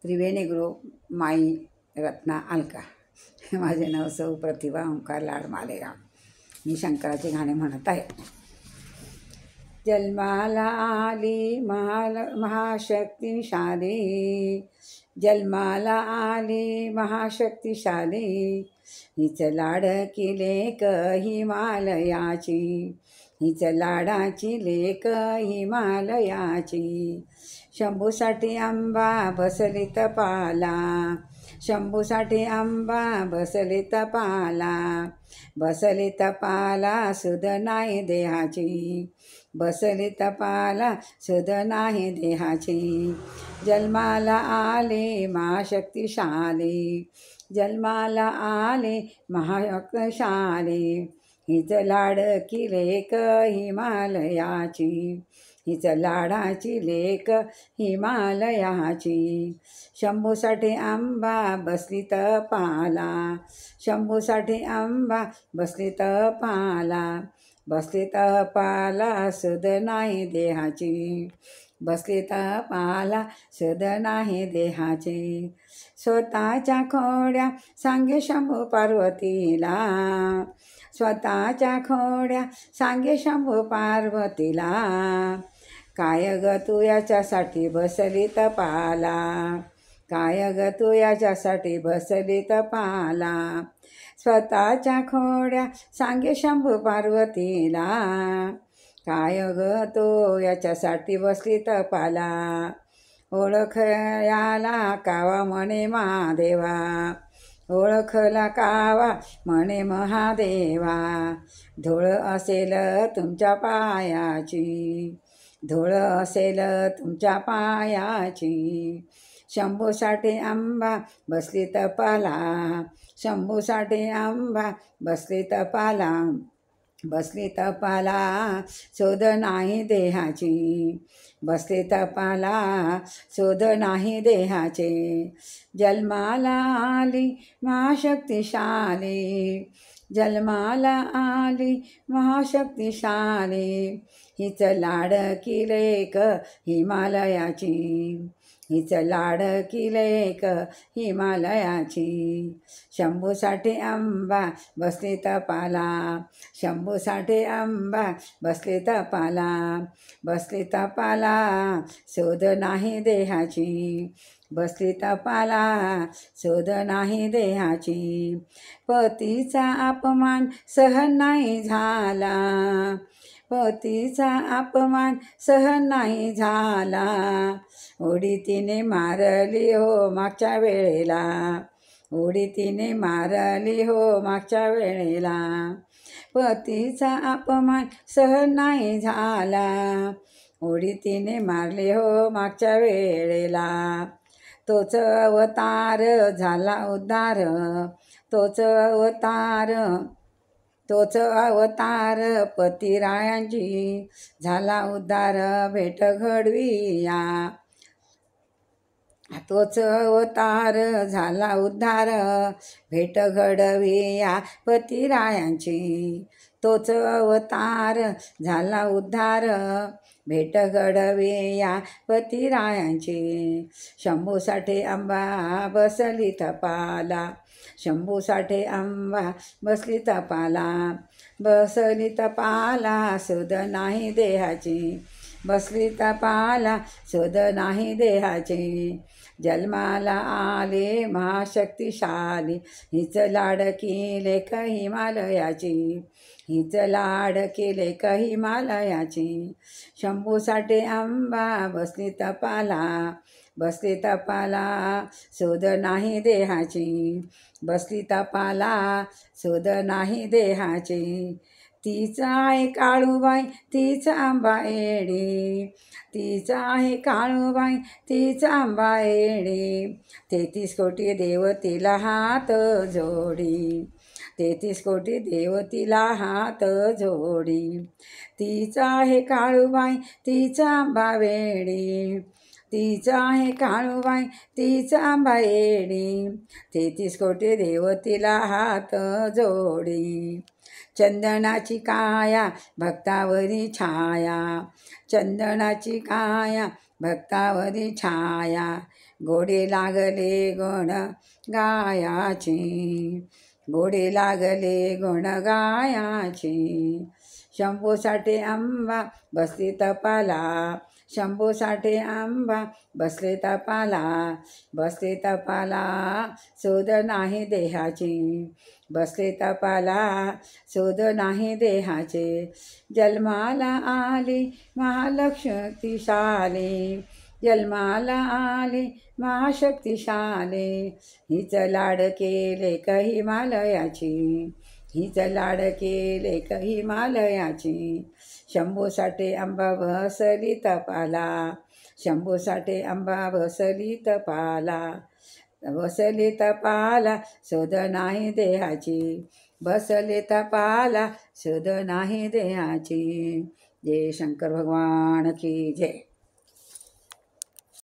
त्रिवेणी group माई रत्ना अलका. माझे नाव सौ प्रतिभा ओंकार लाड मालेगाव. मी शंकराचे गाणे म्हणत आहे. जन्माला आली महाशक्तिशाली, जन्माला आली महाशक्तिशाली, हीच लाडकी लेक हिमालयाची, हीच लाडाची लेक हिमालयाची. शंभूसाठी आंबा बसली तपाला, शंभूसाठी आंबा बसली तपाला, बसली तपाला सुध नाही देहाची, बसली तपाला सुध नाही देहाची. जन्माला आले महाशक्तिशाली, जन्माला आले महाशक्तिशाली, हीच लाडकी लेक हिमालयाची, हीच लाडाची लेक हिमालयाची. शंभूसाठी आंबा बसली तपाला, शंभूसाठी आंबा बसली तपाला, बसली तपाला सुध नाही देहाची, बसली तपाला सुध नाही देहाची. स्वतःच्या खोड्या सांगे शंभू पार्वतीला, स्वतःच्या खोड्या सांगे शंभू पार्वतीला, काय ग तू याच्यासाठी बसली तपाला, काय ग तू याच्यासाठी बसली तपाला. स्वतःच्या खोड्या सांगे शंभू पार्वतीला, काय ग तो याच्यासाठी बसली तपाला. ओळख याला कावा म्हणे महादेवा, ओळखला कावा म्हणे महादेवा, धूळ असेल तुमच्या पायाची, धूळ असेल तुमच्या पायाची. शंभूसाठी आंबा बसली तपाला, शंभूसाठी आंबा बसली तपाला, बसली तपाला शोध नाही देहाची, बसली तपाला शोध नाही देहाचे. जन्माला आली महाशक्तिशाली, जन्माला आली महाशक्तिशाली, हीच लाडकी लेक हिमालयाची, हीच लाडकी लेक हिमालयाची. शंभूसाठी आंबा बसली तपाला, शंभूसाठी आंबा बसली तपाला, बसली तपाला शोध नाही देहाची, बसली तपाला शोध नाही देहाची. पतीचा अपमान सहन नाही झाला, पतीचा अपमान सहन नाही झाला, उडी तिने मारली हो मागच्या वेळेला, उडी तिने मारली हो मागच्या वेळेला. पतीचा अपमान सहन नाही झाला, उडी तिने मारली हो मागच्या वेळेला. तोच अवतार झाला उद्धार, तोच अवतार, तोच अवतार पतिरायांची, झाला उद्धार भेट घडविया. तोच अवतार झाला उद्धार भेट घडविया पतिरायांची, तोच अवतार झाला उद्धार भेट घडविया पतिरायांची. शंभूसाठी आंबा बसली तपाला, शंभूसाठी आंबा बसली तपाला, बसली तपाला शोध नाही देहाची, बसली तपाला शोध नाही देहाची. जन्माला आले महाशक्तिशाली, हीच लाडकी लेक हिमालयाची, हीच लाडकी लेक हिमालयाची. शंभूसाठी आंबा बसली तपाला, बसली तपाला शोध नाही देहाची, बसली तपाला शोध नाही देहाची. तीच आहे काळूबाई तीच आंबा एडी, तीच आहे काळूबाई तीच आंबा एडी, 33 कोटी देव तिला हात जोडी, 33 कोटी देव तिला हात जोडी. तीच आहे काळूबाई तीच आंबा वेडी, तीच आहे काळूबाई तीच आंबा येडी, 33 कोटी देव तिला हात जोडी. चंदनाची काया भक्तावरी छाया, चंदनाची काया भक्तावरी छाया, गोडे लागले गुण गायाची, गोडे लागले गुण गायाची. शंभूसाठी आंबा बसली तपाला, शंभूसाठी आंबा बसले तपाला, बसले तपाला शोध नाही देहाची, बसले तपाला शोध नाही देहाचे. जन्माला आली महालक्ष्मीशाली, जन्माला आली महाशक्तिशाली, हीच लाड केले क हिमालयाची, हीच लाड केले क हिमालयाची. शंभूसाठी आंबा बसली तपाला, शंभूसाठी आंबा बसली तपाला, बसली तपाला शोध नाही देहाची, बसली तपाला शोध नाही देहाची. जय शंकर भगवान की जय.